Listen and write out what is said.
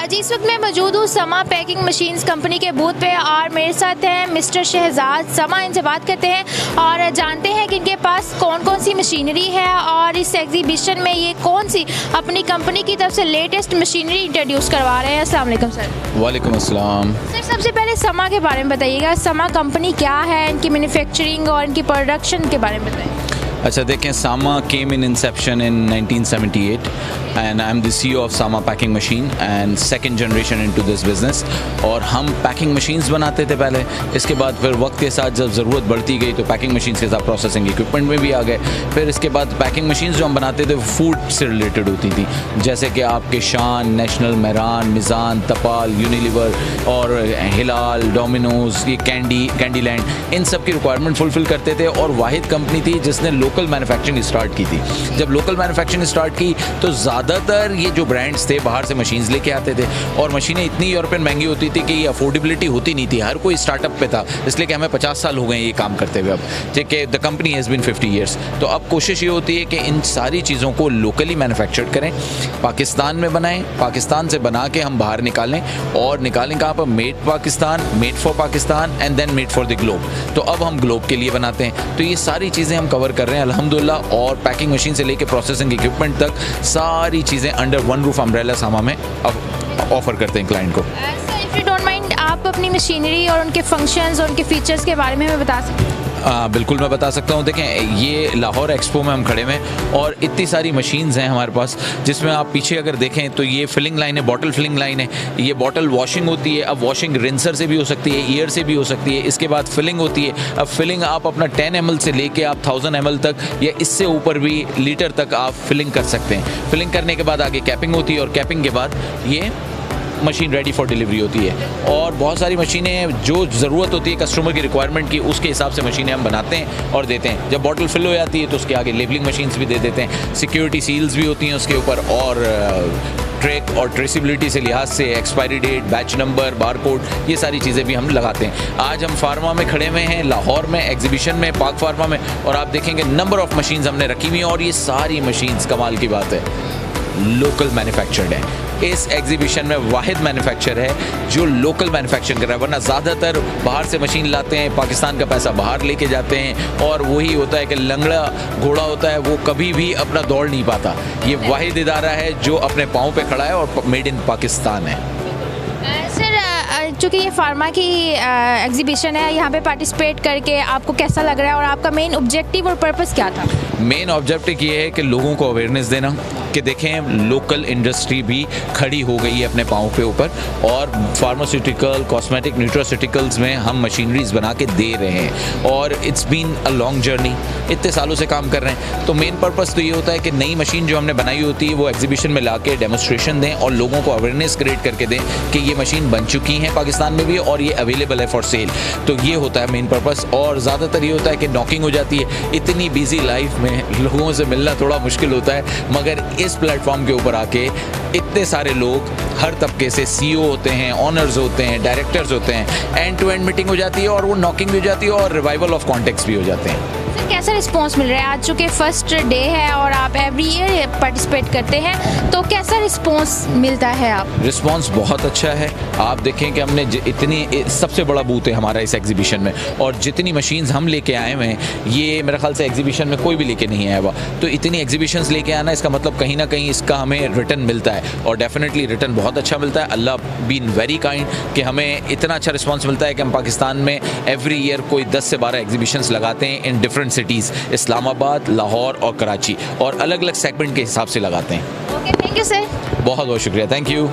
जी इस वक्त मैं मौजूद हूँ समा पैकिंग मशीन्स कंपनी के बूथ पे और मेरे साथ हैं मिस्टर शहजाद समा। इनसे बात करते हैं और जानते हैं कि इनके पास कौन कौन सी मशीनरी है और इस एग्जीबिशन में ये कौन सी अपनी कंपनी की तरफ से लेटेस्ट मशीनरी इंट्रोड्यूस करवा रहे हैं। अस्सलाम वालेकुम सर। वालेकुम अस्सलाम। सर सबसे पहले समा के बारे में बताइएगा, समा कंपनी क्या है, इनकी मैन्युफैक्चरिंग और इनकी प्रोडक्शन के बारे में बताइए। अच्छा देखें, Sama came in inception in 1978 and I am the CEO of Sama packing machine and second generation into this business. और हम पैकिंग मशीन्स बनाते थे पहले, इसके बाद फिर वक्त के साथ जब ज़रूरत बढ़ती गई तो पैकिंग मशीन्स के साथ प्रोसेसिंग इक्विपमेंट में भी आ गए। फिर इसके बाद पैकिंग मशीन्स जो हम बनाते थे वो फूड से रिलेटेड होती थी, जैसे कि आपके शान, नेशनल, मेहरान, मिज़ान, तपाल, यूनिलीवर और हिलाल, डोमिनोज, ये कैंडी लैंड, इन सब की रिक्वायरमेंट फुलफ़िल करते थे। और वाहिद कंपनी थी जिसने लोकल मैन्युफैक्चरिंग स्टार्ट की थी। जब लोकल मैन्युफैक्चरिंग स्टार्ट की तो ज़्यादातर ये जो ब्रांड्स थे बाहर से मशीन्स लेके आते थे और मशीनें इतनी यूरोपियन महंगी होती थी कि ये अफोर्डेबिलिटी होती नहीं थी। हर कोई स्टार्टअप पे था, इसलिए कि हमें 50 साल हो गए ये काम करते हुए। अब ठीक है, the company has been 50 years. तो अब कोशिश ये होती है कि इन सारी चीज़ों को लोकली मैन्युफैक्चर्ड करें, पाकिस्तान में बनाएं, पाकिस्तान से बना के हम बाहर निकालें और निकालें कहाँ पर, made Pakistan, made for Pakistan and then made for the globe. तो अब हम ग्लोब के लिए बनाते हैं। तो ये सारी चीज़ें हम कवर कर रहे हैं अल्हम्दुलिल्लाह। और पैकिंग मशीन से लेके प्रोसेसिंग इक्विपमेंट तक सारी चीज़ें अंडर वन रूफ अम्ब्रेला सामा में अब ऑफर करते हैं क्लाइंट को। इफ यू डोंट माइंड, आप अपनी मशीनरी और उनके फंक्शंस और उनके फीचर्स के बारे में हमें बता सकते हैं? बिल्कुल मैं बता सकता हूँ। देखें, ये लाहौर एक्सपो में हम खड़े हुए हैं और इतनी सारी मशीन्स हैं हमारे पास, जिसमें आप पीछे अगर देखें तो ये फिलिंग लाइन है, बॉटल फिलिंग लाइन है। ये बॉटल वॉशिंग होती है। अब वॉशिंग रिंसर से भी हो सकती है, ईयर से भी हो सकती है। इसके बाद फिलिंग होती है। अब फिलिंग आप अपना 10 ml से लेके आप 1000 ml तक या इससे ऊपर भी लीटर तक आप फिलिंग कर सकते हैं। फिलिंग करने के बाद आगे कैपिंग होती है और कैपिंग के बाद ये मशीन रेडी फॉर डिलीवरी होती है। और बहुत सारी मशीनें जो ज़रूरत होती है कस्टमर की रिक्वायरमेंट की, उसके हिसाब से मशीनें हम बनाते हैं और देते हैं। जब बॉटल फिल हो जाती है तो उसके आगे लेबलिंग मशीन्स भी दे देते हैं, सिक्योरिटी सील्स भी होती हैं उसके ऊपर, और ट्रैक और ट्रेसिबिलिटी से लिहाज से expiry date, batch number, barcode, ये सारी चीज़ें भी हम लगाते हैं। आज हम फार्मा में खड़े हुए हैं, लाहौर में एग्जीबिशन में, पाक फार्मा में, और आप देखेंगे नंबर ऑफ़ मशीन्स हमने रखी हुई हैं और ये सारी मशीन्स, कमाल की बात है, लोकल मैन्युफैक्चर्ड है। इस एग्जीबिशन में वाहिद मैन्युफैक्चर है जो लोकल मैन्युफैक्चरिंग कर रहा है, वरना ज़्यादातर बाहर से मशीन लाते हैं, पाकिस्तान का पैसा बाहर लेके जाते हैं और वही होता है कि लंगड़ा घोड़ा होता है, वो कभी भी अपना दौड़ नहीं पाता। ये वाहिद इदारा है जो अपने पाँव पे खड़ा है और मेड इन पाकिस्तान है। सर चूँकि ये फार्मा की एग्जीबिशन है, यहाँ पे पार्टिसिपेट करके आपको कैसा लग रहा है और आपका मेन ऑब्जेक्टिव और पर्पस क्या था? मेन ऑब्जेक्टिव ये है कि लोगों को अवेयरनेस देना कि देखें लोकल इंडस्ट्री भी खड़ी हो गई है अपने पाँव पे ऊपर, और फार्मास्यूटिकल, कॉस्मेटिक, न्यूट्रास्यूटिकल्स में हम मशीनरीज बना के दे रहे हैं और it's been a long journey, इतने सालों से काम कर रहे हैं। तो मेन पर्पस तो ये होता है कि नई मशीन जो हमने बनाई होती है वो एग्जीबिशन में ला के डेमोस्ट्रेशन दें और लोगों को अवेयरनेस क्रिएट करके दें कि ये मशीन बन चुकी हैं पाकिस्तान में भी और ये अवेलेबल है फॉर सेल। तो ये होता है मेन पर्पस। और ज़्यादातर ये होता है कि नॉकिंग हो जाती है, इतनी बिजी लाइफ में लोगों से मिलना थोड़ा मुश्किल होता है, मगर इस प्लेटफॉर्म के ऊपर आके इतने सारे लोग हर तबके से, CEO होते हैं, ऑनर्स होते हैं, डायरेक्टर्स होते हैं, एंड टू एंड मीटिंग हो जाती है और वो नॉकिंग भी हो जाती है और रिवाइवल ऑफ कॉन्टेक्ट्स भी हो जाते हैं। सर कैसा रिस्पांस मिल रहा है? आज चूँकि फर्स्ट डे है और आप एवरी ईयर पार्टिसिपेट करते हैं, तो कैसा रिस्पांस मिलता है? आप रिस्पांस बहुत अच्छा है। आप देखें कि हमने इतनी, सबसे बड़ा बूथ है हमारा इस एग्जीबिशन में, और जितनी मशीन्स हम लेके आए हुए हैं ये मेरे ख्याल से एग्जीबिशन में कोई भी लेके नहीं आया हुआ। तो इतनी एग्जीबिशंस लेके आना, इसका मतलब कहीं ना कहीं इसका हमें रिटर्न मिलता है और डेफिनेटली रिटर्न बहुत अच्छा मिलता है। अल्लाह बीन वेरी काइंड कि हमें इतना अच्छा रिस्पांस मिलता है कि हम पाकिस्तान में एवरी ईयर कोई 10 से 12 एग्जीबिशंस लगाते हैं in different cities, Islamabad, Lahore और कराची, और अलग अलग सेगमेंट के हिसाब से लगाते हैं। Okay, thank you sir. बहुत बहुत शुक्रिया, थैंक यू।